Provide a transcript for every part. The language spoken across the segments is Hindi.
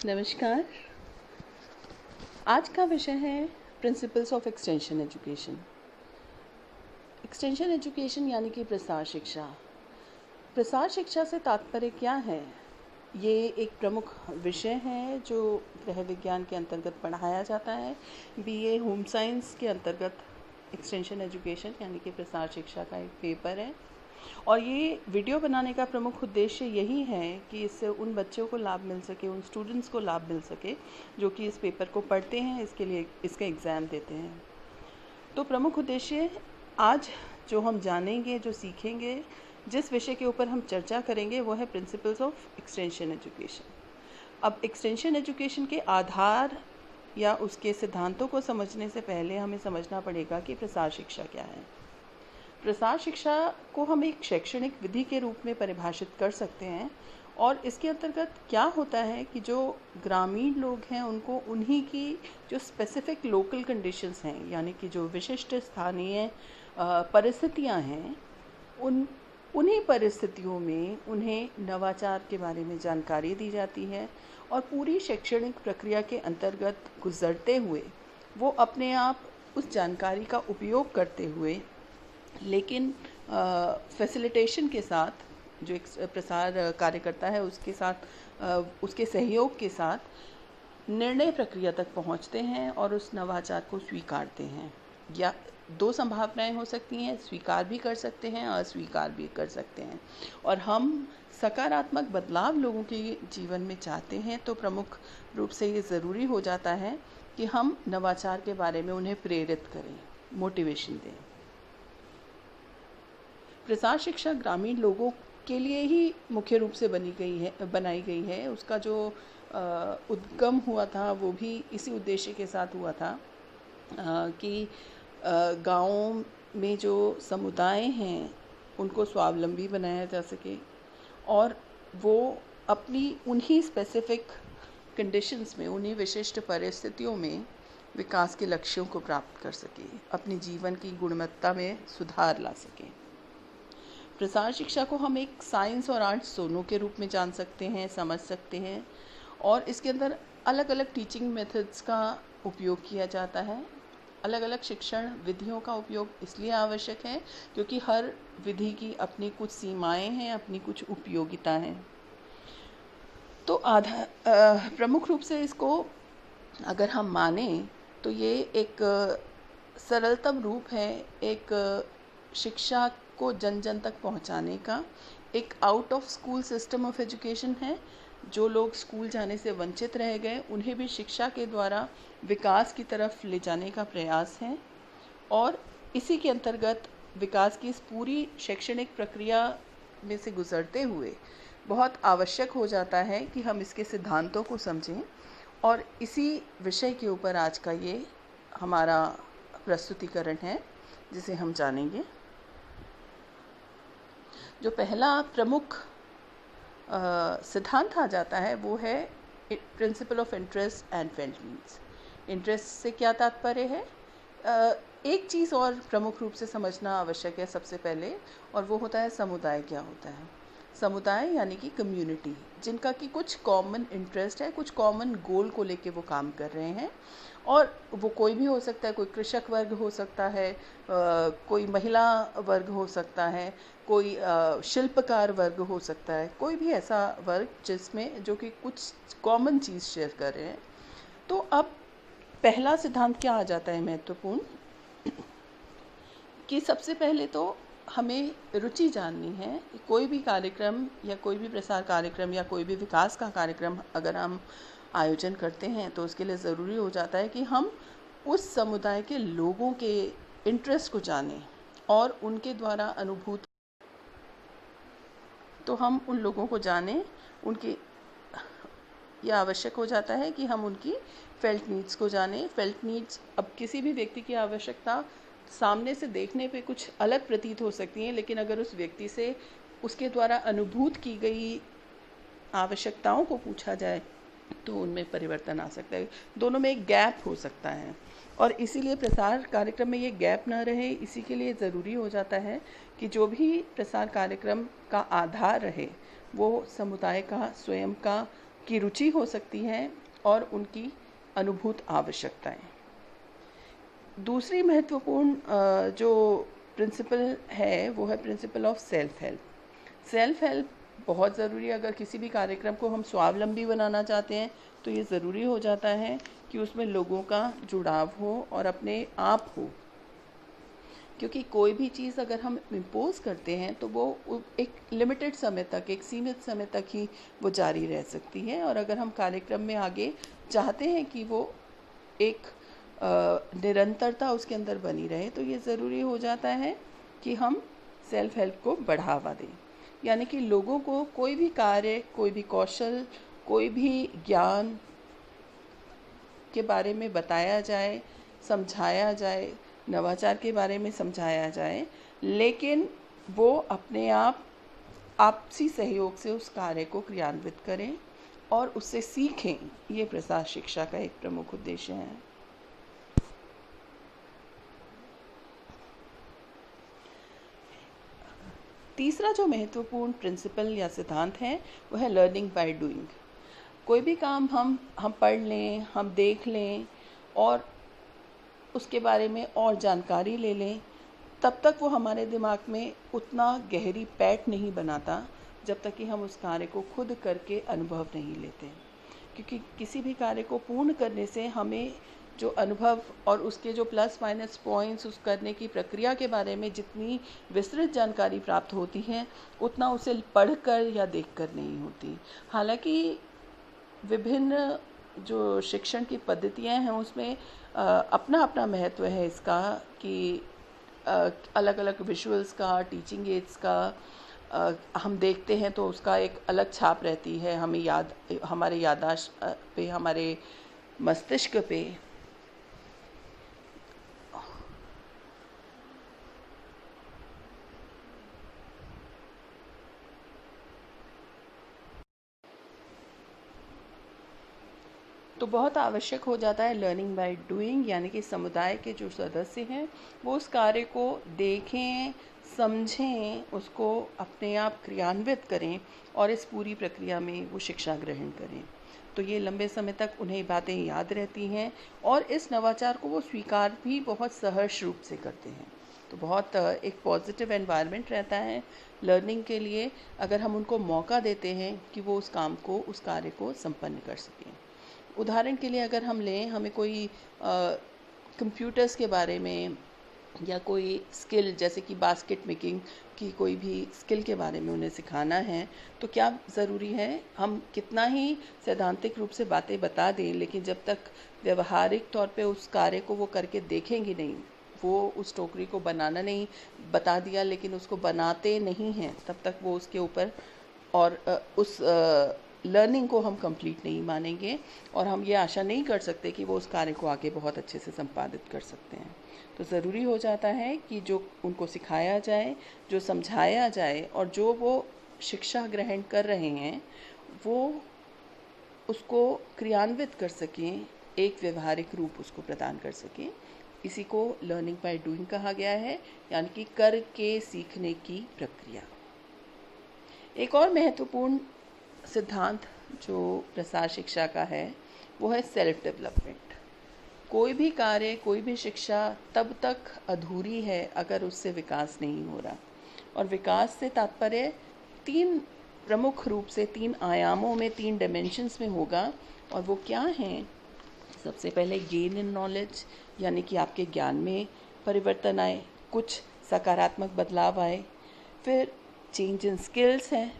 नमस्कार। आज का विषय है principles of extension education. Extension education यानी कि प्रसार शिक्षा। प्रसार शिक्षा से तात्पर्य क्या है? ये एक प्रमुख विषय है जो गृह विज्ञान के अंतर्गत पढ़ाया जाता है। बीए होम साइंस के अंतर्गत एक्सटेंशन एजुकेशन यानी कि प्रसार शिक्षा का एक पेपर है। और ये वीडियो बनाने का प्रमुख उद्देश्य यही है कि इससे उन बच्चों को लाभ मिल सके, उन स्टूडेंट्स को लाभ मिल सके जो कि इस पेपर को पढ़ते हैं, इसके लिए इसका एग्ज़ाम देते हैं। तो प्रमुख उद्देश्य आज जो हम जानेंगे, जो सीखेंगे, जिस विषय के ऊपर हम चर्चा करेंगे वो है प्रिंसिपल्स ऑफ एक्सटेंशन एजुकेशन। अब एक्सटेंशन एजुकेशन के आधार या उसके सिद्धांतों को समझने से पहले हमें समझना पड़ेगा कि प्रसार शिक्षा क्या है। प्रसार शिक्षा को हम एक शैक्षणिक विधि के रूप में परिभाषित कर सकते हैं और इसके अंतर्गत क्या होता है कि जो ग्रामीण लोग हैं उनको उन्हीं की जो स्पेसिफिक लोकल कंडीशंस हैं, यानी कि जो विशिष्ट स्थानीय परिस्थितियां हैं, उन्हीं परिस्थितियों में उन्हें नवाचार के बारे में जानकारी दी जाती है और पूरी शैक्षणिक प्रक्रिया के अंतर्गत गुजरते हुए वो अपने आप उस जानकारी का उपयोग करते हुए, लेकिन फैसिलिटेशन के साथ, जो एक प्रसार कार्यकर्ता है उसके साथ, उसके सहयोग के साथ निर्णय प्रक्रिया तक पहुंचते हैं और उस नवाचार को स्वीकारते हैं। या दो संभावनाएं हो सकती हैं, स्वीकार भी कर सकते हैं, अस्वीकार भी कर सकते हैं। और हम सकारात्मक बदलाव लोगों के जीवन में चाहते हैं तो प्रमुख रूप से ये ज़रूरी हो जाता है कि हम नवाचार के बारे में उन्हें प्रेरित करें, मोटिवेशन दें। प्रसार शिक्षा ग्रामीण लोगों के लिए ही मुख्य रूप से बनाई गई है। उसका जो उद्गम हुआ था वो भी इसी उद्देश्य के साथ हुआ था कि गाँव में जो समुदाय हैं उनको स्वावलंबी बनाया जा सके और वो अपनी उन्हीं स्पेसिफिक कंडीशंस में, उन्हीं विशिष्ट परिस्थितियों में विकास के लक्ष्यों को प्राप्त कर सके, अपने जीवन की गुणवत्ता में सुधार ला सके। प्रसार शिक्षा को हम एक साइंस और आर्ट्स दोनों के रूप में जान सकते हैं, समझ सकते हैं और इसके अंदर अलग अलग टीचिंग मेथड्स का उपयोग किया जाता है। अलग अलग शिक्षण विधियों का उपयोग इसलिए आवश्यक है क्योंकि हर विधि की अपनी कुछ सीमाएं हैं, अपनी कुछ उपयोगिता है। तो प्रमुख रूप से इसको अगर हम माने तो ये एक सरलतम रूप है, एक शिक्षा को जन जन तक पहुंचाने का, एक out of school system of education है। जो लोग स्कूल जाने से वंचित रह गए उन्हें भी शिक्षा के द्वारा विकास की तरफ ले जाने का प्रयास है और इसी के अंतर्गत विकास की इस पूरी शैक्षणिक प्रक्रिया में से गुजरते हुए बहुत आवश्यक हो जाता है कि हम इसके सिद्धांतों को समझें और इसी विषय के ऊपर आज का ये हमारा प्रस्तुतिकरण है जिसे हम जानेंगे। जो पहला प्रमुख सिद्धांत आ जाता है वो है principle of interest and felt needs. Interest से क्या तात्पर्य है? एक चीज़ और प्रमुख रूप से समझना आवश्यक है सबसे पहले, और वो होता है समुदाय। क्या होता है समुदाय? यानी कि कम्युनिटी, जिनका कि कुछ कॉमन इंटरेस्ट है, कुछ कॉमन गोल को लेके वो काम कर रहे हैं और वो कोई भी हो सकता है। कोई कृषक वर्ग हो सकता है, कोई महिला वर्ग हो सकता है, कोई शिल्पकार वर्ग हो सकता है, कोई भी ऐसा वर्ग जिसमें जो कि कुछ कॉमन चीज़ शेयर कर रहे हैं। तो अब पहला सिद्धांत क्या आ जाता है महत्वपूर्ण, कि सबसे पहले तो हमें रुचि जाननी है कि कोई भी कार्यक्रम या कोई भी प्रसार कार्यक्रम या कोई भी विकास का कार्यक्रम अगर हम आयोजन करते हैं तो उसके लिए ज़रूरी हो जाता है कि हम उस समुदाय के लोगों के इंटरेस्ट को जानें और उनके द्वारा अनुभूत, तो हम उन लोगों को जानें, उनकी यह आवश्यक हो जाता है कि हम उनकी फेल्ट नीड्स को जानें। फेल्ट नीड्स, अब किसी भी व्यक्ति की आवश्यकता सामने से देखने पे कुछ अलग प्रतीत हो सकती हैं, लेकिन अगर उस व्यक्ति से उसके द्वारा अनुभूत की गई आवश्यकताओं को पूछा जाए तो उनमें परिवर्तन आ सकता है। दोनों में एक गैप हो सकता है और इसीलिए प्रसार कार्यक्रम में ये गैप ना रहे, इसी के लिए ज़रूरी हो जाता है कि जो भी प्रसार कार्यक्रम का आधार रहे वो समुदाय का, स्वयं का की रुचि हो सकती है और उनकी अनुभूत आवश्यकताएं। दूसरी महत्वपूर्ण जो प्रिंसिपल है वो है principle of self help. Self help बहुत ज़रूरी है। अगर किसी भी कार्यक्रम को हम स्वावलंबी बनाना चाहते हैं तो ये ज़रूरी हो जाता है कि उसमें लोगों का जुड़ाव हो और अपने आप हो, क्योंकि कोई भी चीज़ अगर हम इम्पोज करते हैं तो वो एक लिमिटेड समय तक, एक सीमित समय तक ही वो जारी रह सकती है। और अगर हम कार्यक्रम में आगे चाहते हैं कि वो एक निरंतरता उसके अंदर बनी रहे तो ये ज़रूरी हो जाता है कि हम सेल्फ हेल्प को बढ़ावा दें। यानी कि लोगों को कोई भी कार्य, कोई भी कौशल, कोई भी ज्ञान के बारे में बताया जाए, समझाया जाए, नवाचार के बारे में समझाया जाए, लेकिन वो अपने आप आपसी सहयोग से उस कार्य को क्रियान्वित करें और उससे सीखें। ये प्रसार शिक्षा का एक प्रमुख उद्देश्य है। तीसरा जो महत्वपूर्ण प्रिंसिपल या सिद्धांत है वो है लर्निंग बाय डूइंग। कोई भी काम हम पढ़ लें, हम देख लें और उसके बारे में और जानकारी ले लें, तब तक वो हमारे दिमाग में उतना गहरी पैठ नहीं बनाता जब तक कि हम उस कार्य को खुद करके अनुभव नहीं लेते। क्योंकि किसी भी कार्य को पूर्ण करने से हमें जो अनुभव और उसके जो प्लस माइनस पॉइंट्स, उस करने की प्रक्रिया के बारे में जितनी विस्तृत जानकारी प्राप्त होती है उतना उसे पढ़कर या देखकर नहीं होती। हालांकि विभिन्न जो शिक्षण की पद्धतियां हैं उसमें अपना अपना महत्व है इसका, कि अलग अलग विजुअल्स का, टीचिंग एड्स का हम देखते हैं तो उसका एक अलग छाप रहती है हमारे याददाश्त पे, हमारे मस्तिष्क पे। तो बहुत आवश्यक हो जाता है लर्निंग बाय डूइंग, यानी कि समुदाय के जो सदस्य हैं वो उस कार्य को देखें, समझें, उसको अपने आप क्रियान्वित करें और इस पूरी प्रक्रिया में वो शिक्षा ग्रहण करें। तो ये लंबे समय तक उन्हें बातें याद रहती हैं और इस नवाचार को वो स्वीकार भी बहुत सहर्ष रूप से करते हैं। तो बहुत एक पॉजिटिव एनवायरनमेंट रहता है लर्निंग के लिए, अगर हम उनको मौका देते हैं कि वो उस कार्य को संपन्न कर सकें। उदाहरण के लिए अगर हम लें, हमें कोई कंप्यूटर्स के बारे में या कोई स्किल जैसे कि बास्केट मेकिंग की कोई भी स्किल के बारे में उन्हें सिखाना है, तो क्या ज़रूरी है हम कितना ही सैद्धांतिक रूप से बातें बता दें, लेकिन जब तक व्यवहारिक तौर पे उस कार्य को वो करके देखेंगे नहीं, वो उस टोकरी को बनाना नहीं, बता दिया लेकिन उसको बनाते नहीं हैं, तब तक वो उसके ऊपर और उस लर्निंग को हम कंप्लीट नहीं मानेंगे और हम ये आशा नहीं कर सकते कि वो उस कार्य को आगे बहुत अच्छे से संपादित कर सकते हैं। तो ज़रूरी हो जाता है कि जो उनको सिखाया जाए, जो समझाया जाए और जो वो शिक्षा ग्रहण कर रहे हैं वो उसको क्रियान्वित कर सकें, एक व्यवहारिक रूप उसको प्रदान कर सकें। इसी को लर्निंग बाय डूइंग कहा गया है, यानी कि करके सीखने की प्रक्रिया। एक और महत्वपूर्ण सिद्धांत जो प्रसार शिक्षा का है वो है सेल्फ डेवलपमेंट। कोई भी कार्य, कोई भी शिक्षा तब तक अधूरी है अगर उससे विकास नहीं हो रहा। और विकास से तात्पर्य तीन प्रमुख रूप से, तीन आयामों में, तीन डायमेंशंस में होगा। और वो क्या हैं? सबसे पहले गेन इन नॉलेज, यानी कि आपके ज्ञान में परिवर्तन आए, कुछ सकारात्मक बदलाव आए। फिर चेंज इन स्किल्स है,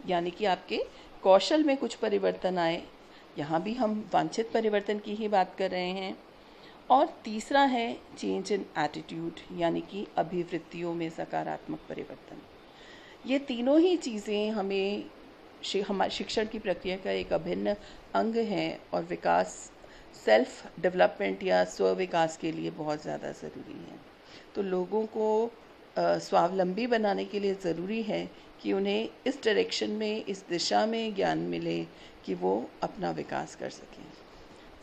यानी कि आपके कौशल में कुछ परिवर्तन आए, यहाँ भी हम वांछित परिवर्तन की ही बात कर रहे हैं। और तीसरा है चेंज इन एटीट्यूड, यानी कि अभिवृत्तियों में सकारात्मक परिवर्तन। ये तीनों ही चीज़ें हमें हमारे शिक्षण की प्रक्रिया का एक अभिन्न अंग है और विकास, सेल्फ डेवलपमेंट या स्व विकास के लिए बहुत ज़्यादा ज़रूरी है। तो लोगों को स्वावलंबी बनाने के लिए ज़रूरी है कि उन्हें इस डायरेक्शन में, इस दिशा में ज्ञान मिले कि वो अपना विकास कर सकें।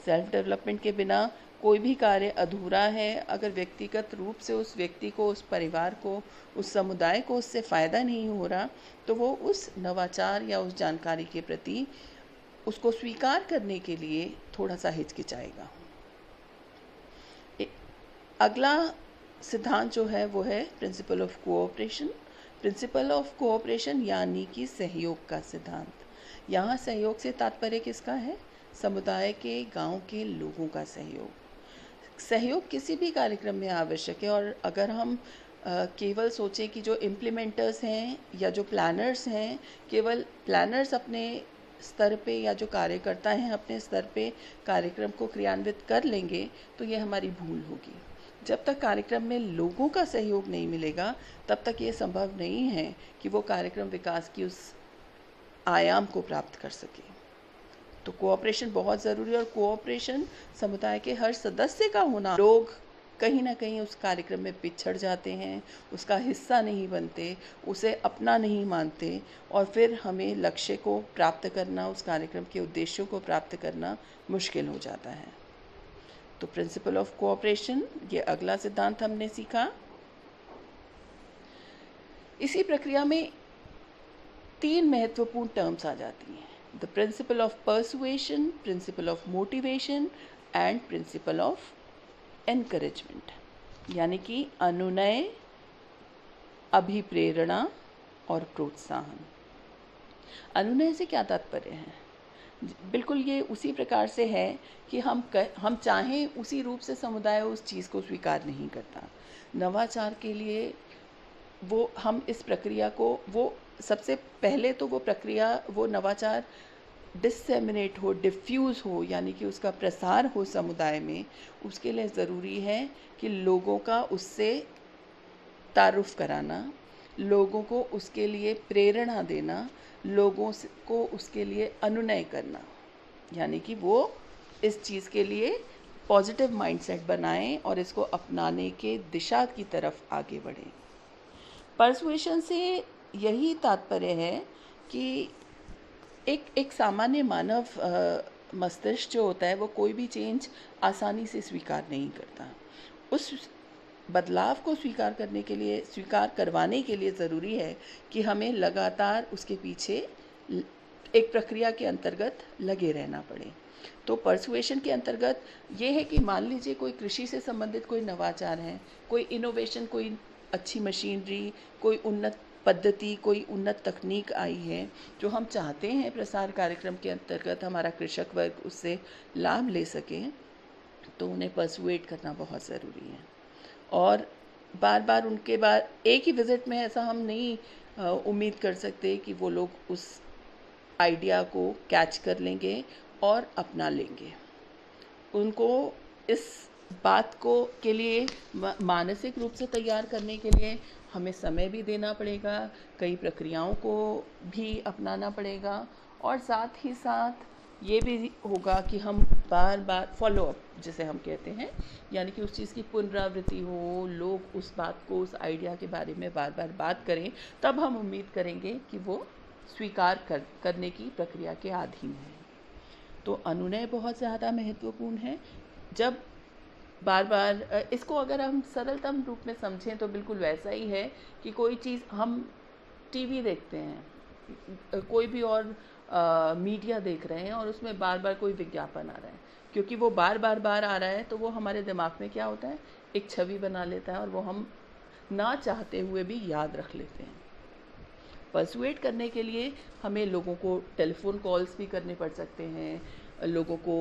सेल्फ डेवलपमेंट के बिना कोई भी कार्य अधूरा है। अगर व्यक्तिगत रूप से उस व्यक्ति को, उस परिवार को, उस समुदाय को उससे फ़ायदा नहीं हो रहा, तो वो उस नवाचार या उस जानकारी के प्रति उसको स्वीकार करने के लिए थोड़ा सा हिचकिचाएगा। अगला सिद्धांत जो है वो है principal of cooperation. Principal of cooperation यानी कि सहयोग का सिद्धांत। यहाँ सहयोग से तात्पर्य किसका है? समुदाय के, गांव के लोगों का सहयोग। सहयोग किसी भी कार्यक्रम में आवश्यक है, और अगर हम केवल सोचें कि जो इम्प्लीमेंटर्स हैं या जो प्लानर्स हैं, केवल प्लानर्स अपने स्तर पे या जो कार्यकर्ता हैं अपने स्तर पे कार्यक्रम को क्रियान्वित कर लेंगे, तो ये हमारी भूल होगी। जब तक कार्यक्रम में लोगों का सहयोग नहीं मिलेगा, तब तक ये संभव नहीं है कि वो कार्यक्रम विकास की उस आयाम को प्राप्त कर सके। तो कोऑपरेशन बहुत ज़रूरी है, और कोऑपरेशन समुदाय के हर सदस्य का होना। लोग कहीं ना कहीं उस कार्यक्रम में पिछड़ जाते हैं, उसका हिस्सा नहीं बनते, उसे अपना नहीं मानते, और फिर हमें लक्ष्य को प्राप्त करना, उस कार्यक्रम के उद्देश्यों को प्राप्त करना मुश्किल हो जाता है। तो प्रिंसिपल ऑफ कोऑपरेशन, ये अगला सिद्धांत हमने सीखा। इसी प्रक्रिया में 3 महत्वपूर्ण टर्म्स आ जाती हैं: the principle of persuasion, principle of motivation and principle of encouragement, यानी कि अनुनय, अभिप्रेरणा और प्रोत्साहन। अनुनय से क्या तात्पर्य है? बिल्कुल ये उसी प्रकार से है कि हम चाहें उसी रूप से समुदाय उस चीज़ को स्वीकार नहीं करता। नवाचार के लिए वो हम इस प्रक्रिया को, वो सबसे पहले तो वो प्रक्रिया, वो नवाचार डिसेमिनेट हो, डिफ्यूज़ हो, यानी कि उसका प्रसार हो समुदाय में, उसके लिए ज़रूरी है कि लोगों का उससे तारुफ कराना, लोगों को उसके लिए प्रेरणा देना, लोगों को उसके लिए अनुनय करना, यानी कि वो इस चीज़ के लिए पॉजिटिव माइंडसेट बनाएं और इसको अपनाने के दिशा की तरफ आगे बढ़ें। परसुएशन से यही तात्पर्य है कि एक सामान्य मानव मस्तिष्क जो होता है वो कोई भी चेंज आसानी से स्वीकार नहीं करता। उस बदलाव को स्वीकार करवाने के लिए ज़रूरी है कि हमें लगातार उसके पीछे एक प्रक्रिया के अंतर्गत लगे रहना पड़े। तो परसुएशन के अंतर्गत ये है कि मान लीजिए कोई कृषि से संबंधित कोई नवाचार है, कोई इनोवेशन, कोई अच्छी मशीनरी, कोई उन्नत पद्धति, कोई उन्नत तकनीक आई है जो हम चाहते हैं प्रसार कार्यक्रम के अंतर्गत हमारा कृषक वर्ग उससे लाभ ले सके, तो उन्हें परसुएट करना बहुत ज़रूरी है। और बार बार उनके बाद एक ही विज़िट में ऐसा हम नहीं उम्मीद कर सकते कि वो लोग उस आइडिया को कैच कर लेंगे और अपना लेंगे। उनको इस बात को के लिए मानसिक रूप से तैयार करने के लिए हमें समय भी देना पड़ेगा, कई प्रक्रियाओं को भी अपनाना पड़ेगा, और साथ ही साथ ये भी होगा कि हम बार बार फॉलो अप जिसे हम कहते हैं, यानी कि उस चीज़ की पुनरावृत्ति हो, लोग उस बात को, उस आइडिया के बारे में बार बार बात करें, तब हम उम्मीद करेंगे कि वो स्वीकार करने की प्रक्रिया के अधीन है। तो अनुनय बहुत ज़्यादा महत्वपूर्ण है। जब बार बार इसको अगर हम सरलतम रूप में समझें तो बिल्कुल वैसा ही है कि कोई चीज़ हम टीवी देखते हैं, कोई भी और मीडिया देख रहे हैं और उसमें बार बार कोई विज्ञापन आ रहा है, क्योंकि वो बार आ रहा है तो वो हमारे दिमाग में क्या होता है, एक छवि बना लेता है और वो हम ना चाहते हुए भी याद रख लेते हैं। परसुएट करने के लिए हमें लोगों को टेलीफोन कॉल्स भी करने पड़ सकते हैं, लोगों को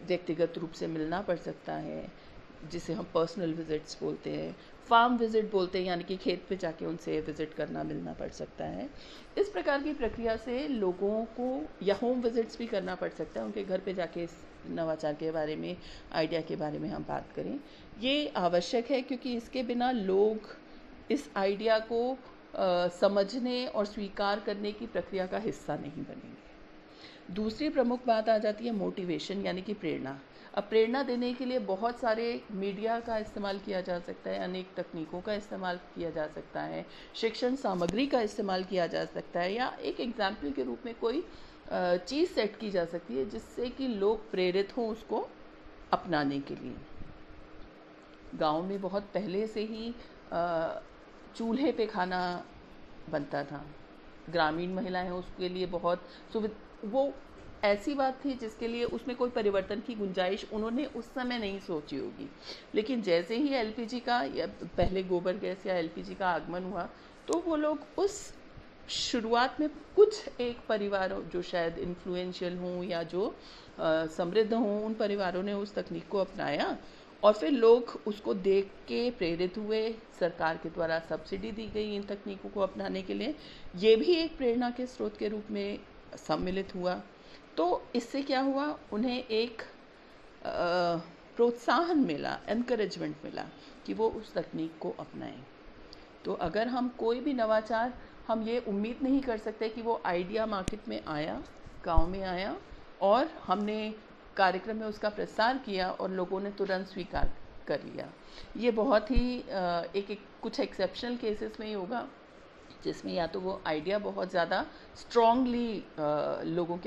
व्यक्तिगत रूप से मिलना पड़ सकता है, जिसे हम पर्सनल विजिट्स बोलते हैं, फार्म विजिट बोलते हैं, यानी कि खेत पे जाके उनसे विजिट करना, मिलना पड़ सकता है। इस प्रकार की प्रक्रिया से लोगों को, या होम विजिट्स भी करना पड़ सकता है, उनके घर पे जाके इस नवाचार के बारे में, आइडिया के बारे में हम बात करें। ये आवश्यक है क्योंकि इसके बिना लोग इस आइडिया को समझने और स्वीकार करने की प्रक्रिया का हिस्सा नहीं बनेंगे। दूसरी प्रमुख बात आ जाती है मोटिवेशन, यानी कि प्रेरणा। अब प्रेरणा देने के लिए बहुत सारे मीडिया का इस्तेमाल किया जा सकता है, अनेक तकनीकों का इस्तेमाल किया जा सकता है, शिक्षण सामग्री का इस्तेमाल किया जा सकता है, या एक एग्जाम्पल के रूप में कोई चीज़ सेट की जा सकती है जिससे कि लोग प्रेरित हों उसको अपनाने के लिए। गांव में बहुत पहले से ही चूल्हे पे खाना बनता था, ग्रामीण महिलाएं उसके लिए बहुत वो ऐसी बात थी जिसके लिए उसमें कोई परिवर्तन की गुंजाइश उन्होंने उस समय नहीं सोची होगी, लेकिन जैसे ही एलपीजी का या पहले गोबर गैस या एलपीजी का आगमन हुआ तो वो लोग उस शुरुआत में कुछ एक परिवारों जो शायद इन्फ्लुएंशियल हों या जो समृद्ध हों, उन परिवारों ने उस तकनीक को अपनाया और फिर लोग उसको देख के प्रेरित हुए। सरकार के द्वारा सब्सिडी दी गई इन तकनीकों को अपनाने के लिए, ये भी एक प्रेरणा के स्रोत के रूप में सम्मिलित हुआ। तो इससे क्या हुआ, उन्हें एक प्रोत्साहन मिला, एनकरेजमेंट मिला कि वो उस तकनीक को अपनाएं। तो अगर हम कोई भी नवाचार, हम ये उम्मीद नहीं कर सकते कि वो आइडिया मार्केट में आया, गांव में आया और हमने कार्यक्रम में उसका प्रसार किया और लोगों ने तुरंत स्वीकार कर लिया। ये बहुत ही कुछ एक्सेप्शनल केसेस में ही होगा जिसमें या तो वो आइडिया बहुत ज़्यादा स्ट्रांगली लोगों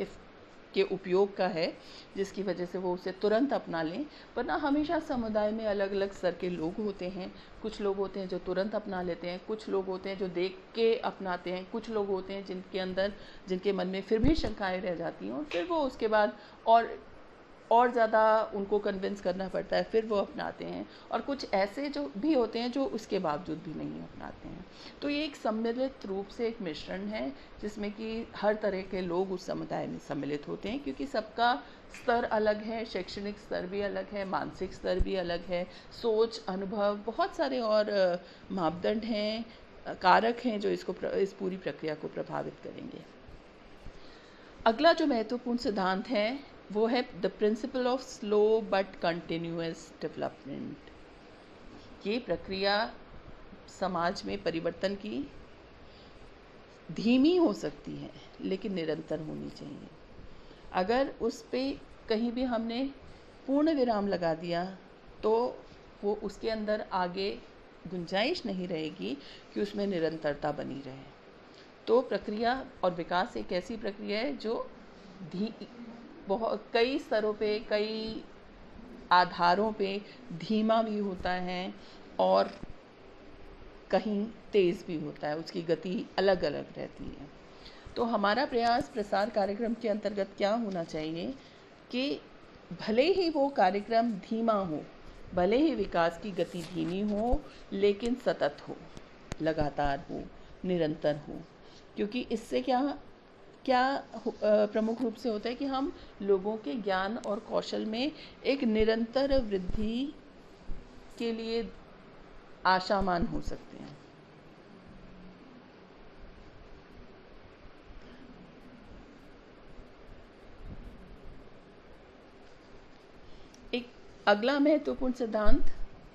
के उपयोग का है जिसकी वजह से वो उसे तुरंत अपना लें, वरना हमेशा समुदाय में अलग अलग स्तर के लोग होते हैं। कुछ लोग होते हैं जो तुरंत अपना लेते हैं, कुछ लोग होते हैं जो देख के अपनाते हैं, कुछ लोग होते हैं जिनके मन में फिर भी शंकाएं रह जाती हैं और फिर वो उसके बाद और ज़्यादा उनको कन्विंस करना पड़ता है, फिर वो अपनाते हैं। और कुछ ऐसे जो भी होते हैं जो उसके बावजूद भी नहीं अपनाते हैं। तो ये एक सम्मिलित रूप से एक मिश्रण है जिसमें कि हर तरह के लोग उस समुदाय में सम्मिलित होते हैं, क्योंकि सबका स्तर अलग है, शैक्षणिक स्तर भी अलग है, मानसिक स्तर भी अलग है, सोच, अनुभव, बहुत सारे और मापदंड हैं, कारक हैं जो इस पूरी प्रक्रिया को प्रभावित करेंगे। अगला जो महत्वपूर्ण सिद्धांत है वो है the principle of slow but continuous development. ये प्रक्रिया समाज में परिवर्तन की धीमी हो सकती है लेकिन निरंतर होनी चाहिए। अगर उस पे कहीं भी हमने पूर्ण विराम लगा दिया तो वो उसके अंदर आगे गुंजाइश नहीं रहेगी कि उसमें निरंतरता बनी रहे। तो प्रक्रिया और विकास एक ऐसी प्रक्रिया है जो बहुत कई स्तरों पे, कई आधारों पे धीमा भी होता है और कहीं तेज़ भी होता है, उसकी गति अलग अलग रहती है। तो हमारा प्रयास प्रसार कार्यक्रम के अंतर्गत क्या होना चाहिए कि भले ही वो कार्यक्रम धीमा हो, भले ही विकास की गति धीमी हो, लेकिन सतत हो, लगातार हो, निरंतर हो। क्योंकि इससे क्या प्रमुख रूप से होता है कि हम लोगों के ज्ञान और कौशल में एक निरंतर वृद्धि के लिए आशावान हो सकते हैं। एक अगला महत्वपूर्ण सिद्धांत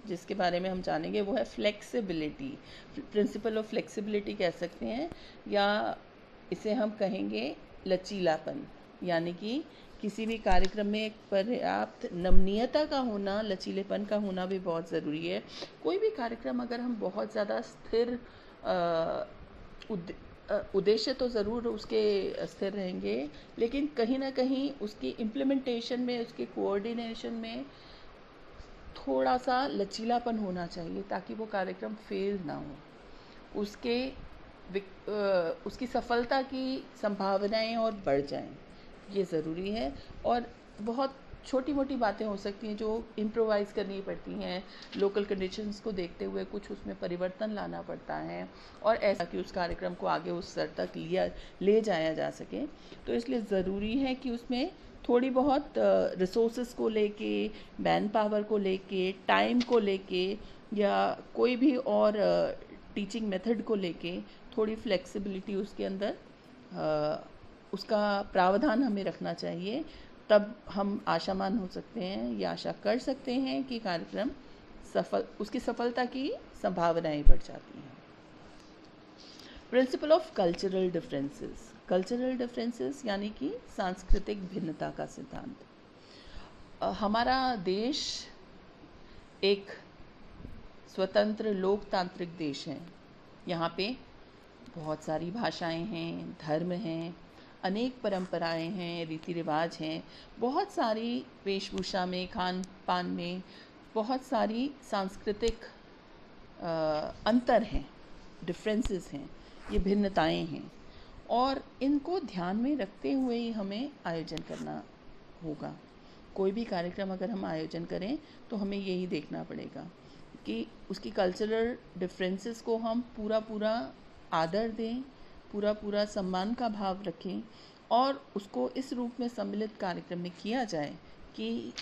जिसके बारे में हम जानेंगे वो है फ्लेक्सिबिलिटी। प्रिंसिपल ऑफ फ्लेक्सिबिलिटी कह सकते हैं, या इसे हम कहेंगे लचीलापन। यानी कि किसी भी कार्यक्रम में एक पर्याप्त नमनीयता का होना, लचीलेपन का होना भी बहुत ज़रूरी है। कोई भी कार्यक्रम अगर हम बहुत ज़्यादा स्थिर उद्देश्य तो ज़रूर उसके स्थिर रहेंगे, लेकिन कहीं ना कहीं उसकी इम्प्लीमेंटेशन में, उसके कोऑर्डिनेशन में थोड़ा सा लचीलापन होना चाहिए ताकि वो कार्यक्रम फेल ना हो, उसकी सफलता की संभावनाएं और बढ़ जाएं, ये ज़रूरी है। और बहुत छोटी मोटी बातें हो सकती हैं जो इम्प्रोवाइज़ करनी पड़ती हैं, लोकल कंडीशंस को देखते हुए कुछ उसमें परिवर्तन लाना पड़ता है, और ऐसा कि उस कार्यक्रम को आगे उस स्तर तक ले जाया जा सके। तो इसलिए ज़रूरी है कि उसमें थोड़ी बहुत रिसोर्सेज को लेके, मैन पावर को लेके, टाइम को लेके, या कोई भी और टीचिंग मेथड को लेके थोड़ी फ्लेक्सिबिलिटी उसके अंदर उसका प्रावधान हमें रखना चाहिए। तब हम आशावान हो सकते हैं या आशा कर सकते हैं कि कार्यक्रम उसकी सफलता की संभावनाएं बढ़ जाती हैं। Principle of cultural differences. Cultural differences यानी कि सांस्कृतिक भिन्नता का सिद्धांत। हमारा देश एक स्वतंत्र लोकतांत्रिक देश है। यहाँ पे बहुत सारी भाषाएं हैं, धर्म हैं, अनेक परंपराएं हैं, रीति रिवाज हैं, बहुत सारी वेशभूषा में, खान पान में बहुत सारी सांस्कृतिक अंतर हैं, डिफरेंसेस हैं, ये भिन्नताएं हैं। और इनको ध्यान में रखते हुए ही हमें आयोजन करना होगा। कोई भी कार्यक्रम अगर हम आयोजन करें तो हमें यही देखना पड़ेगा कि उसकी कल्चरल डिफरेंसेस को हम पूरा आदर दें, पूरा सम्मान का भाव रखें और उसको इस रूप में सम्मिलित कार्यक्रम में किया जाए कि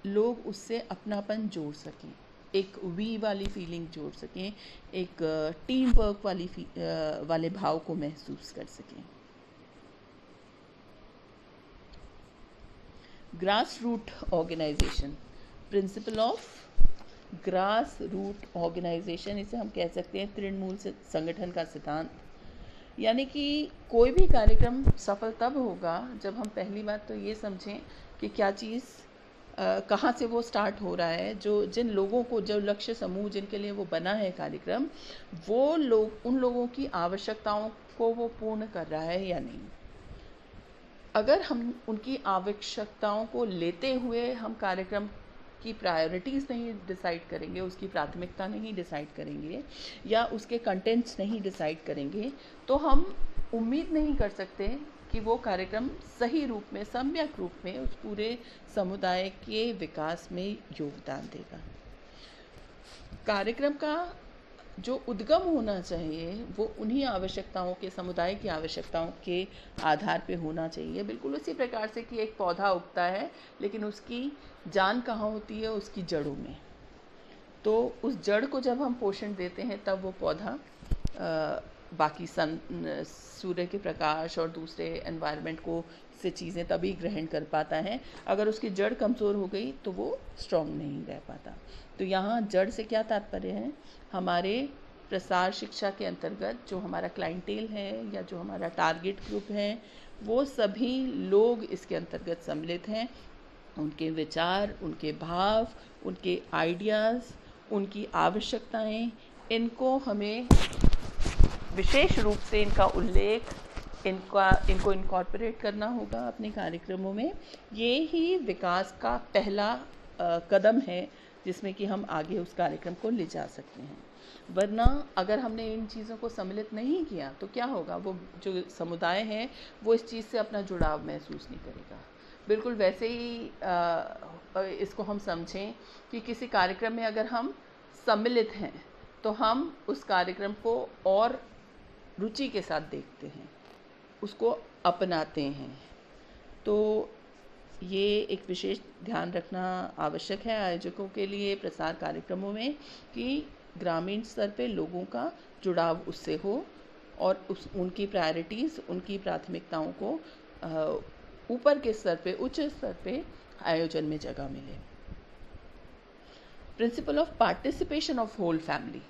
लोग उससे अपनापन जोड़ सकें, एक वी वाली फीलिंग जोड़ सकें, एक टीम वर्क वाले भाव को महसूस कर सकें। Grass root organisation, principle of grass root organisation, इसे हम कह सकते हैं तृणमूल संगठन का सिद्धांत। यानी कि कोई भी कार्यक्रम सफल तब होगा जब हम पहली बात तो ये समझें कि क्या चीज़ कहाँ से वो स्टार्ट हो रहा है, जिन लोगों को, जो लक्ष्य समूह जिनके लिए वो बना है कार्यक्रम, वो लोग, उन लोगों की आवश्यकताओं को वो पूर्ण कर रहा है या नहीं। अगर हम उनकी आवश्यकताओं को लेते हुए हम कार्यक्रम की प्रायोरिटीज़ नहीं डिसाइड करेंगे, उसकी प्राथमिकता नहीं डिसाइड करेंगे या उसके कंटेंट्स नहीं डिसाइड करेंगे, तो हम उम्मीद नहीं कर सकते कि वो कार्यक्रम सही रूप में, सम्यक रूप में उस पूरे समुदाय के विकास में योगदान देगा। कार्यक्रम का जो उद्गम होना चाहिए वो उन्हीं आवश्यकताओं के, समुदाय की आवश्यकताओं के आधार पे होना चाहिए। बिल्कुल उसी प्रकार से कि एक पौधा उगता है लेकिन उसकी जान कहाँ होती है, उसकी जड़ों में। तो उस जड़ को जब हम पोषण देते हैं तब वो पौधा बाकी सूर्य के प्रकाश और दूसरे एनवायरनमेंट को से चीज़ें तभी ग्रहण कर पाता है। अगर उसकी जड़ कमज़ोर हो गई तो वो स्ट्रॉन्ग नहीं रह पाता। तो यहाँ जड़ से क्या तात्पर्य है, हमारे प्रसार शिक्षा के अंतर्गत जो हमारा क्लाइंटेल है या जो हमारा टारगेट ग्रुप है, वो सभी लोग इसके अंतर्गत सम्मिलित हैं। उनके विचार, उनके भाव, उनके आइडियाज़, उनकी आवश्यकताएं, इनको हमें विशेष रूप से इनका उल्लेख, इनको इनकॉर्पोरेट करना होगा अपने कार्यक्रमों में। ये ही विकास का पहला कदम है जिसमें कि हम आगे उस कार्यक्रम को ले जा सकते हैं। वरना अगर हमने इन चीज़ों को सम्मिलित नहीं किया तो क्या होगा, वो जो समुदाय है वो इस चीज़ से अपना जुड़ाव महसूस नहीं करेगा। बिल्कुल वैसे ही इसको हम समझें कि किसी कार्यक्रम में अगर हम सम्मिलित हैं तो हम उस कार्यक्रम को और रुचि के साथ देखते हैं, उसको अपनाते हैं। तो ये एक विशेष ध्यान रखना आवश्यक है आयोजकों के लिए प्रसार कार्यक्रमों में कि ग्रामीण स्तर पे लोगों का जुड़ाव उससे हो और उनकी प्रायोरिटीज़, उनकी प्राथमिकताओं को ऊपर के स्तर पे, उच्च स्तर पे आयोजन में जगह मिले। Principle of participation of whole family,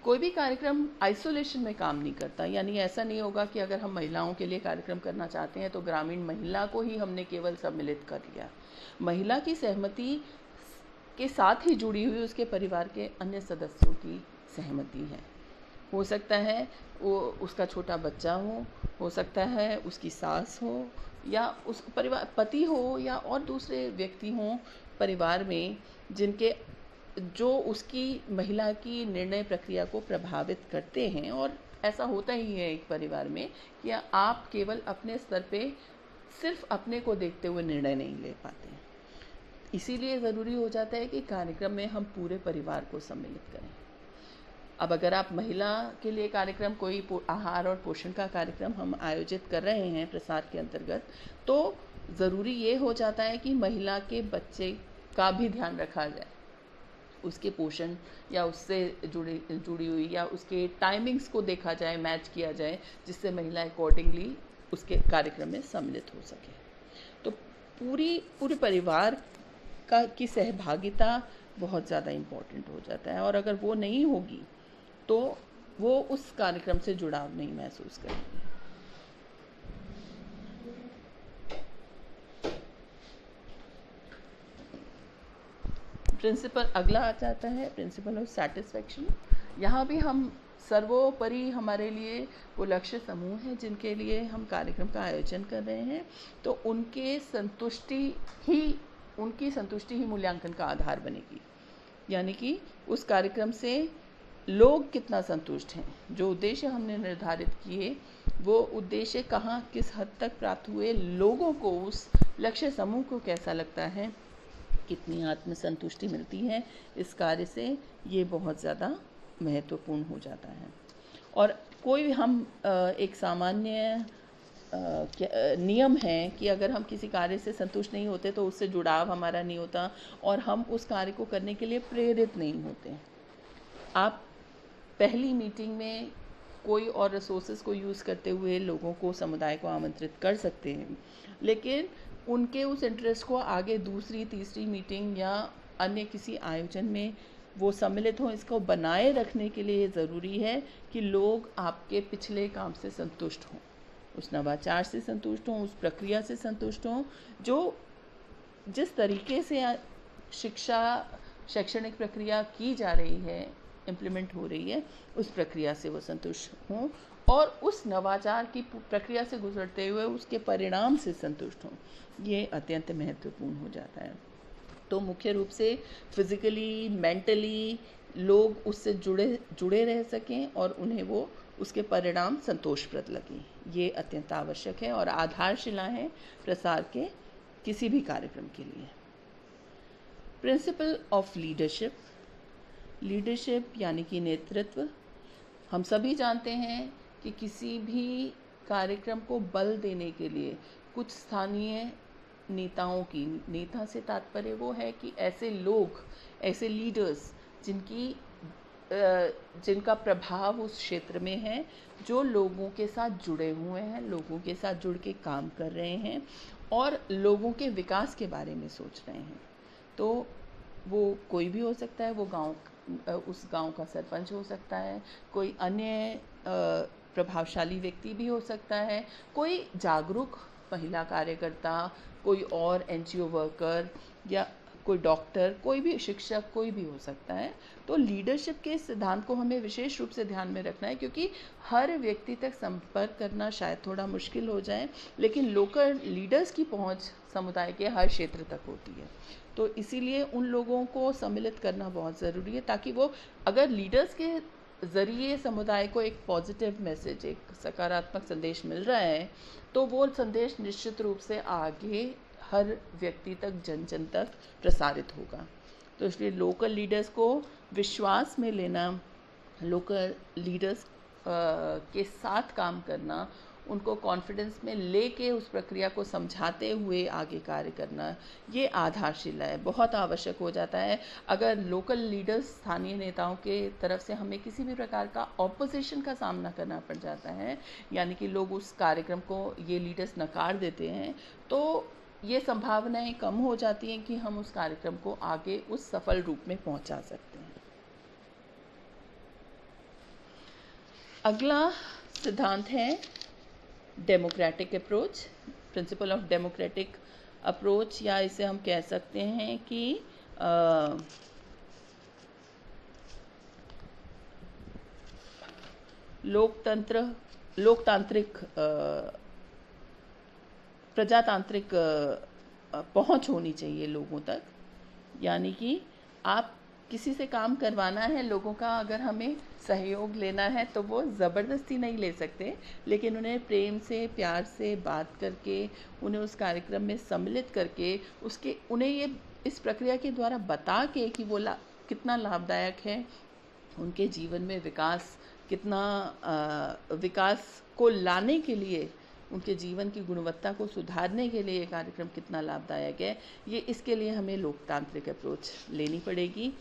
कोई भी कार्यक्रम आइसोलेशन में काम नहीं करता। यानी ऐसा नहीं होगा कि अगर हम महिलाओं के लिए कार्यक्रम करना चाहते हैं तो ग्रामीण महिला को ही हमने केवल सम्मिलित कर लिया। महिला की सहमति के साथ ही जुड़ी हुई उसके परिवार के अन्य सदस्यों की सहमति है। हो सकता है वो उसका छोटा बच्चा हो सकता है उसकी सास हो या उस परिवार, पति हो या और दूसरे व्यक्ति हों परिवार में जो उसकी, महिला की निर्णय प्रक्रिया को प्रभावित करते हैं। और ऐसा होता ही है एक परिवार में कि आप केवल अपने स्तर पे सिर्फ अपने को देखते हुए निर्णय नहीं ले पाते। इसीलिए ज़रूरी हो जाता है कि कार्यक्रम में हम पूरे परिवार को सम्मिलित करें। अब अगर आप महिला के लिए कार्यक्रम, कोई आहार और पोषण का कार्यक्रम हम आयोजित कर रहे हैं प्रसार के अंतर्गत, तो ज़रूरी ये हो जाता है कि महिला के बच्चे का भी ध्यान रखा जाए, उसके पोषण या उससे जुड़ी हुई या उसके टाइमिंग्स को देखा जाए, मैच किया जाए, जिससे महिला अकॉर्डिंगली उसके कार्यक्रम में सम्मिलित हो सके। तो पूरे परिवार की सहभागिता बहुत ज़्यादा इम्पोर्टेंट हो जाता है और अगर वो नहीं होगी तो वो उस कार्यक्रम से जुड़ाव नहीं महसूस करेंगे। प्रिंसिपल अगला आ जाता है प्रिंसिपल ऑफ सेटिस्फेक्शन। यहाँ भी हम सर्वोपरि हमारे लिए वो लक्ष्य समूह हैं जिनके लिए हम कार्यक्रम का आयोजन कर रहे हैं, तो उनकी संतुष्टि ही मूल्यांकन का आधार बनेगी। यानी कि उस कार्यक्रम से लोग कितना संतुष्ट हैं, जो उद्देश्य हमने निर्धारित किए वो उद्देश्य कहाँ किस हद तक प्राप्त हुए, लोगों को उस लक्ष्य समूह को कैसा लगता है, कितनी आत्मसंतुष्टि मिलती है इस कार्य से, ये बहुत ज़्यादा महत्वपूर्ण हो जाता है। और कोई हम एक सामान्य नियम है कि अगर हम किसी कार्य से संतुष्ट नहीं होते तो उससे जुड़ाव हमारा नहीं होता और हम उस कार्य को करने के लिए प्रेरित नहीं होते। आप पहली मीटिंग में कोई और रिसोर्सेज को यूज़ करते हुए लोगों को, समुदाय को आमंत्रित कर सकते हैं, लेकिन उनके उस इंटरेस्ट को आगे दूसरी तीसरी मीटिंग या अन्य किसी आयोजन में वो सम्मिलित हों, इसको बनाए रखने के लिए ज़रूरी है कि लोग आपके पिछले काम से संतुष्ट हों, उस नवाचार से संतुष्ट हों, उस प्रक्रिया से संतुष्ट हों, जो जिस तरीके से शैक्षणिक प्रक्रिया की जा रही है, इम्प्लीमेंट हो रही है, उस प्रक्रिया से वो संतुष्ट हों और उस नवाचार की प्रक्रिया से गुजरते हुए उसके परिणाम से संतुष्ट हों। ये अत्यंत महत्वपूर्ण हो जाता है। तो मुख्य रूप से फिज़िकली, मेंटली लोग उससे जुड़े रह सकें और उन्हें वो उसके परिणाम संतोषप्रद लगें, ये अत्यंत आवश्यक है और आधारशिला है प्रसार के किसी भी कार्यक्रम के लिए। प्रिंसिपल ऑफ लीडरशिप, लीडरशिप यानी कि नेतृत्व। हम सभी जानते हैं कि किसी भी कार्यक्रम को बल देने के लिए कुछ स्थानीय नेताओं की, नेता से तात्पर्य वो है कि ऐसे लोग, ऐसे लीडर्स जिनका प्रभाव उस क्षेत्र में है, जो लोगों के साथ जुड़े हुए हैं, लोगों के साथ जुड़ के काम कर रहे हैं और लोगों के विकास के बारे में सोच रहे हैं। तो वो कोई भी हो सकता है, वो उस गांव का सरपंच हो सकता है, कोई अन्य प्रभावशाली व्यक्ति भी हो सकता है, कोई जागरूक महिला कार्यकर्ता, कोई और एनजीओ वर्कर या कोई डॉक्टर, कोई भी शिक्षक, कोई भी हो सकता है। तो लीडरशिप के सिद्धांत को हमें विशेष रूप से ध्यान में रखना है, क्योंकि हर व्यक्ति तक संपर्क करना शायद थोड़ा मुश्किल हो जाए, लेकिन लोकल लीडर्स की पहुंच समुदाय के हर क्षेत्र तक होती है। तो इसीलिए उन लोगों को सम्मिलित करना बहुत ज़रूरी है, ताकि वो, अगर लीडर्स के ज़रिए समुदाय को एक पॉजिटिव मैसेज, एक सकारात्मक संदेश मिल रहा है, तो वो संदेश निश्चित रूप से आगे हर व्यक्ति तक, जन जन तक प्रसारित होगा। तो इसलिए लोकल लीडर्स को विश्वास में लेना, लोकल लीडर्स के साथ काम करना, उनको कॉन्फिडेंस में लेके उस प्रक्रिया को समझाते हुए आगे कार्य करना, ये आधारशिला है, बहुत आवश्यक हो जाता है। अगर लोकल लीडर्स, स्थानीय नेताओं के तरफ से हमें किसी भी प्रकार का ऑपोजिशन का सामना करना पड़ जाता है, यानी कि लोग उस कार्यक्रम को, ये लीडर्स नकार देते हैं, तो ये संभावनाएं कम हो जाती हैं कि हम उस कार्यक्रम को आगे उस सफल रूप में पहुंचा सकते हैं। अगला सिद्धांत है democratic approach, principle of democratic approach, या इसे हम कह सकते हैं कि लोकतांत्रिक प्रजातांत्रिक पहुंच होनी चाहिए लोगों तक। यानी कि आप किसी से काम करवाना है, लोगों का अगर हमें सहयोग लेना है, तो वो ज़बरदस्ती नहीं ले सकते, लेकिन उन्हें प्रेम से, प्यार से बात करके, उन्हें उस कार्यक्रम में सम्मिलित करके, उन्हें ये इस प्रक्रिया के द्वारा बता के कि वो कितना लाभदायक है, उनके जीवन में विकास को लाने के लिए, उनके जीवन की गुणवत्ता को सुधारने के लिए ये कार्यक्रम कितना लाभदायक है, ये इसके लिए हमें लोकतांत्रिक अप्रोच लेनी पड़ेगी।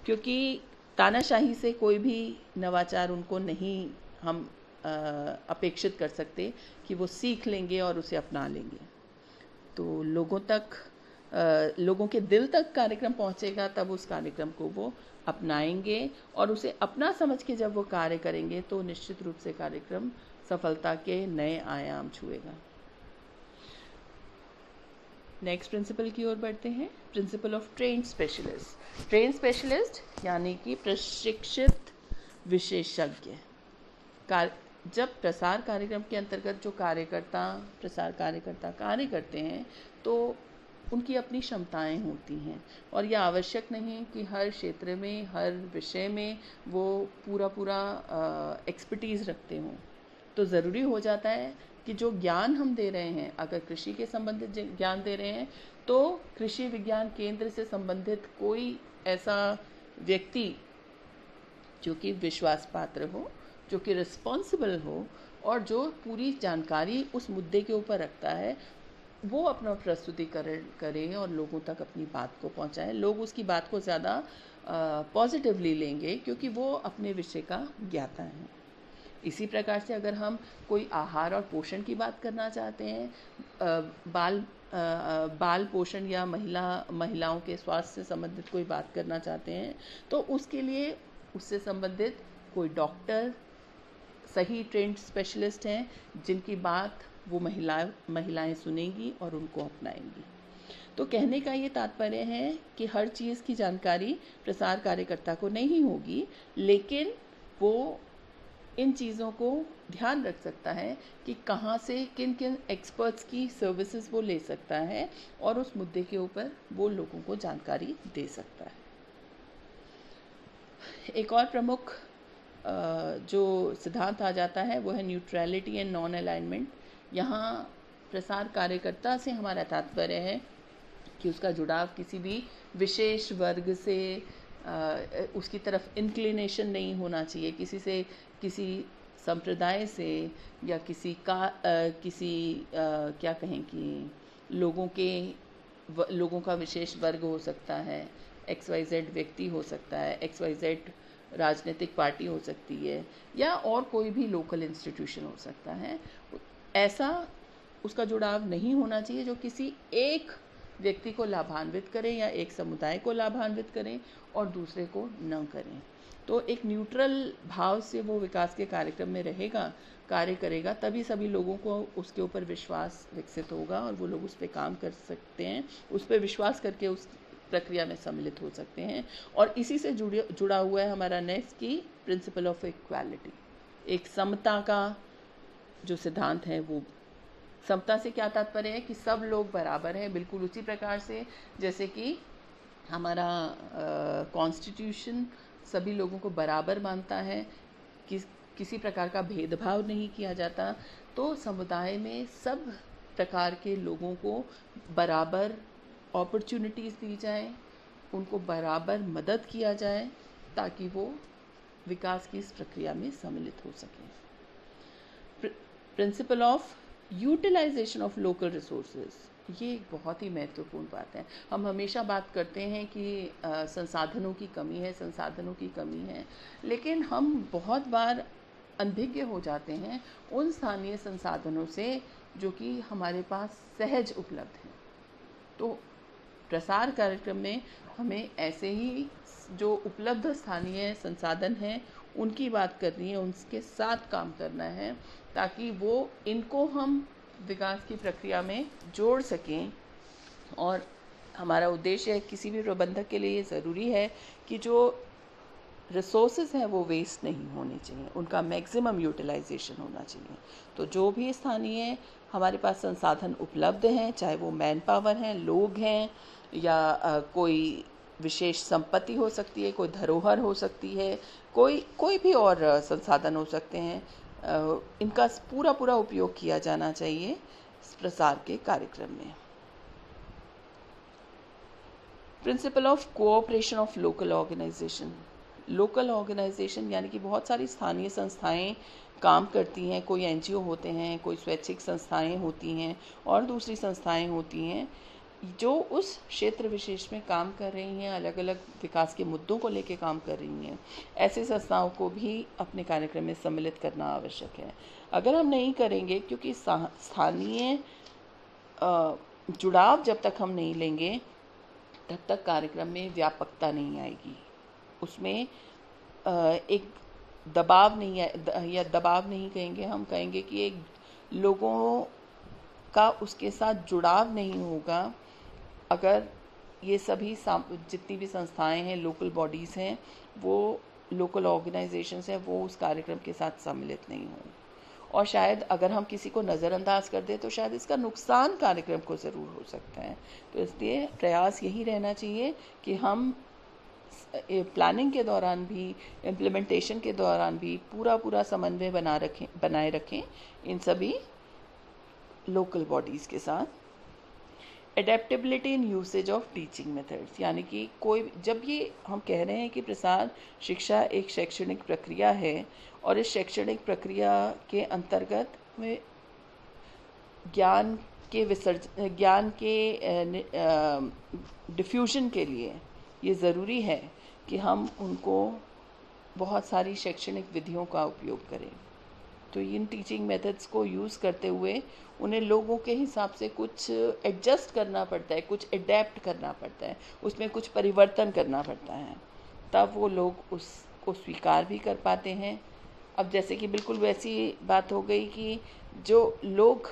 क्योंकि तानाशाही से कोई भी नवाचार उनको नहीं हम अपेक्षित कर सकते कि वो सीख लेंगे और उसे अपना लेंगे। तो लोगों के दिल तक कार्यक्रम पहुंचेगा, तब उस कार्यक्रम को वो अपनाएंगे और उसे अपना समझ के जब वो कार्य करेंगे, तो निश्चित रूप से कार्यक्रम सफलता के नए आयाम छुएगा। नेक्स्ट प्रिंसिपल की ओर बढ़ते हैं, principle of trained specialist. Trained specialist यानी कि प्रशिक्षित विशेषज्ञ। जब प्रसार कार्यक्रम के अंतर्गत जो प्रसार कार्यकर्ता कार्य करते हैं, तो उनकी अपनी क्षमताएं होती हैं और यह आवश्यक नहीं कि हर क्षेत्र में, हर विषय में वो पूरा एक्सपर्टीज़ रखते हों। तो ज़रूरी हो जाता है कि जो ज्ञान हम दे रहे हैं, अगर कृषि के संबंधित ज्ञान दे रहे हैं, तो कृषि विज्ञान केंद्र से संबंधित कोई ऐसा व्यक्ति जो कि विश्वास पात्र हो, जो कि रिस्पॉन्सिबल हो और जो पूरी जानकारी उस मुद्दे के ऊपर रखता है, वो अपना प्रस्तुतिकरण करे और लोगों तक अपनी बात को पहुंचाए। लोग उसकी बात को ज़्यादा पॉजिटिवली लेंगे क्योंकि वो अपने विषय का ज्ञाता है। इसी प्रकार से अगर हम कोई आहार और पोषण की बात करना चाहते हैं, बाल पोषण या महिलाओं के स्वास्थ्य से संबंधित कोई बात करना चाहते हैं, तो उसके लिए उससे संबंधित कोई डॉक्टर, सही ट्रेंड स्पेशलिस्ट हैं जिनकी बात वो महिलाएं सुनेंगी और उनको अपनाएंगी। तो कहने का ये तात्पर्य है कि हर चीज़ की जानकारी प्रसार कार्यकर्ता को नहीं होगी, लेकिन वो इन चीज़ों को ध्यान रख सकता है कि कहाँ से किन किन एक्सपर्ट्स की सर्विसेज वो ले सकता है और उस मुद्दे के ऊपर वो लोगों को जानकारी दे सकता है। एक और प्रमुख जो सिद्धांत आ जाता है वो है न्यूट्रलिटी एंड नॉन अलाइनमेंट। यहाँ प्रसार कार्यकर्ता से हमारा तात्पर्य है कि उसका जुड़ाव किसी भी विशेष वर्ग से उसकी तरफ इंक्लिनेशन नहीं होना चाहिए, किसी संप्रदाय से या किसी क्या कहें कि लोगों का विशेष वर्ग हो सकता है, XYZ व्यक्ति हो सकता है, XYZ राजनीतिक पार्टी हो सकती है, या और कोई भी लोकल इंस्टीट्यूशन हो सकता है। ऐसा उसका जुड़ाव नहीं होना चाहिए जो किसी एक व्यक्ति को लाभान्वित करें या एक समुदाय को लाभान्वित करें और दूसरे को न करें। तो एक न्यूट्रल भाव से वो विकास के कार्यक्रम में कार्य करेगा, तभी सभी लोगों को उसके ऊपर विश्वास विकसित होगा और वो लोग उस पर काम कर सकते हैं, उस पर विश्वास करके उस प्रक्रिया में सम्मिलित हो सकते हैं। और इसी से जुड़ा हुआ है हमारा नेक्स्ट की प्रिंसिपल ऑफ इक्वालिटी। एक समता का जो सिद्धांत है, वो समता से क्या तात्पर्य है कि सब लोग बराबर हैं, बिल्कुल उसी प्रकार से जैसे कि हमारा कॉन्स्टिट्यूशन सभी लोगों को बराबर मानता है, किसी प्रकार का भेदभाव नहीं किया जाता। तो समुदाय में सब प्रकार के लोगों को बराबर अपॉर्चुनिटीज़ दी जाए, उनको बराबर मदद किया जाए ताकि वो विकास की इस प्रक्रिया में सम्मिलित हो सकें। Principle of utilisation of local resources, ये एक बहुत ही महत्वपूर्ण बात है। हम हमेशा बात करते हैं कि संसाधनों की कमी है, लेकिन हम बहुत बार अनभिज्ञ हो जाते हैं उन स्थानीय संसाधनों से जो कि हमारे पास सहज उपलब्ध हैं। तो प्रसार कार्यक्रम में हमें ऐसे ही जो उपलब्ध स्थानीय संसाधन हैं उनकी बात करनी है, उनके साथ काम करना है ताकि वो इनको हम विकास की प्रक्रिया में जोड़ सकें। और हमारा उद्देश्य किसी भी प्रबंधक के लिए ये ज़रूरी है कि जो रिसोर्सेज हैं वो वेस्ट नहीं होने चाहिए, उनका मैक्सिमम यूटिलाइजेशन होना चाहिए। तो जो भी स्थानीय हमारे पास संसाधन उपलब्ध हैं, चाहे वो मैन पावर हैं, लोग हैं, या कोई विशेष संपत्ति हो सकती है, कोई धरोहर हो सकती है, कोई भी और संसाधन हो सकते हैं, इनका पूरा उपयोग किया जाना चाहिए इस प्रसार के कार्यक्रम में। Principle of cooperation of local organisation यानी कि बहुत सारी स्थानीय संस्थाएं काम करती हैं, कोई NGO होते हैं, कोई स्वैच्छिक संस्थाएं होती हैं और दूसरी संस्थाएं होती हैं जो उस क्षेत्र विशेष में काम कर रही हैं, अलग अलग विकास के मुद्दों को लेकर काम कर रही हैं। ऐसे संस्थाओं को भी अपने कार्यक्रम में सम्मिलित करना आवश्यक है। अगर हम नहीं करेंगे, क्योंकि स्थानीय जुड़ाव जब तक हम नहीं लेंगे तब तक कार्यक्रम में व्यापकता नहीं आएगी, उसमें एक दबाव नहीं है, या दबाव नहीं कहेंगे, हम कहेंगे कि एक लोगों का उसके साथ जुड़ाव नहीं होगा अगर ये सभी जितनी भी संस्थाएं हैं, लोकल बॉडीज़ हैं, वो लोकल ऑर्गेनाइजेशंस हैं, वो उस कार्यक्रम के साथ सम्मिलित नहीं हों। और शायद अगर हम किसी को नज़रअंदाज कर दें तो शायद इसका नुकसान कार्यक्रम को ज़रूर हो सकता है। तो इसलिए प्रयास यही रहना चाहिए कि हम प्लानिंग के दौरान भी, इम्प्लीमेंटेशन के दौरान भी पूरा समन्वय बनाए रखें इन सभी लोकल बॉडीज़ के साथ। Adaptability in usage of teaching methods, यानी कि कोई जब ये हम कह रहे हैं कि प्रसार शिक्षा एक शैक्षणिक प्रक्रिया है और इस शैक्षणिक प्रक्रिया के अंतर्गत में ज्ञान के डिफ्यूजन के लिए ये ज़रूरी है कि हम उनको बहुत सारी शैक्षणिक विधियों का उपयोग करें। तो इन टीचिंग मेथड्स को यूज़ करते हुए उन्हें लोगों के हिसाब से कुछ एडजस्ट करना पड़ता है, कुछ एडेप्ट करना पड़ता है, उसमें कुछ परिवर्तन करना पड़ता है, तब वो लोग उसको स्वीकार भी कर पाते हैं। अब जैसे कि बिल्कुल वैसी बात हो गई कि जो लोग,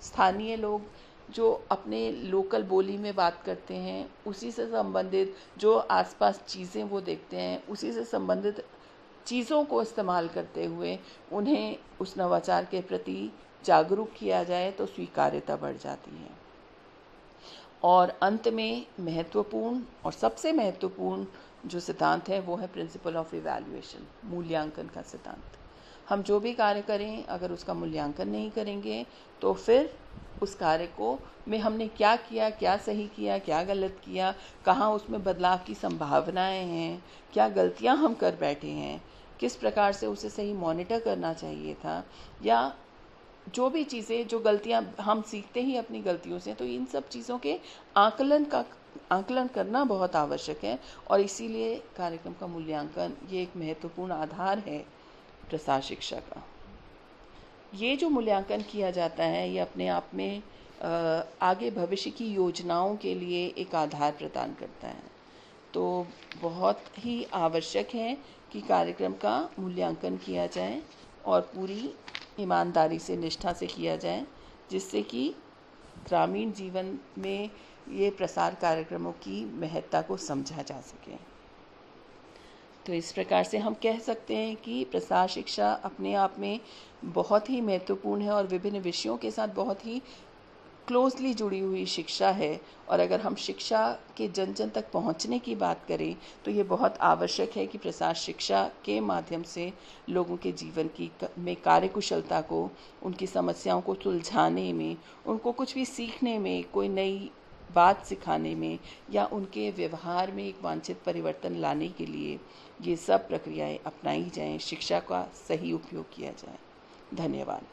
स्थानीय लोग जो अपने लोकल बोली में बात करते हैं, उसी से संबंधित जो आसपास चीज़ें वो देखते हैं, उसी से संबंधित चीज़ों को इस्तेमाल करते हुए उन्हें उस नवाचार के प्रति जागरूक किया जाए तो स्वीकार्यता बढ़ जाती है। और अंत में महत्वपूर्ण और सबसे महत्वपूर्ण जो सिद्धांत है वो है प्रिंसिपल ऑफ इवैल्यूएशन, मूल्यांकन का सिद्धांत। हम जो भी कार्य करें, अगर उसका मूल्यांकन नहीं करेंगे तो फिर उस कार्य को में हमने क्या किया, क्या सही किया, क्या गलत किया, कहाँ उसमें बदलाव की संभावनाएं हैं, क्या गलतियां हम कर बैठे हैं, किस प्रकार से उसे सही मॉनिटर करना चाहिए था, या जो भी चीज़ें, जो गलतियां हम सीखते ही अपनी गलतियों से, तो इन सब चीज़ों के आकलन करना बहुत आवश्यक है। और इसीलिए कार्यक्रम का मूल्यांकन ये एक महत्वपूर्ण आधार है प्रसार शिक्षा का। ये जो मूल्यांकन किया जाता है ये अपने आप में आगे भविष्य की योजनाओं के लिए एक आधार प्रदान करता है। तो बहुत ही आवश्यक है कि कार्यक्रम का मूल्यांकन किया जाए और पूरी ईमानदारी से, निष्ठा से किया जाए, जिससे कि ग्रामीण जीवन में ये प्रसार कार्यक्रमों की महत्ता को समझा जा सके। तो इस प्रकार से हम कह सकते हैं कि प्रसार शिक्षा अपने आप में बहुत ही महत्वपूर्ण है और विभिन्न विषयों के साथ बहुत ही क्लोजली जुड़ी हुई शिक्षा है। और अगर हम शिक्षा के जन जन तक पहुंचने की बात करें तो ये बहुत आवश्यक है कि प्रसार शिक्षा के माध्यम से लोगों के जीवन में कार्यकुशलता को, उनकी समस्याओं को सुलझाने में, उनको कुछ भी सीखने में, कोई नई बात सिखाने में, या उनके व्यवहार में एक वांछित परिवर्तन लाने के लिए ये सब प्रक्रियाएं अपनाई जाएं, शिक्षा का सही उपयोग किया जाए। धन्यवाद।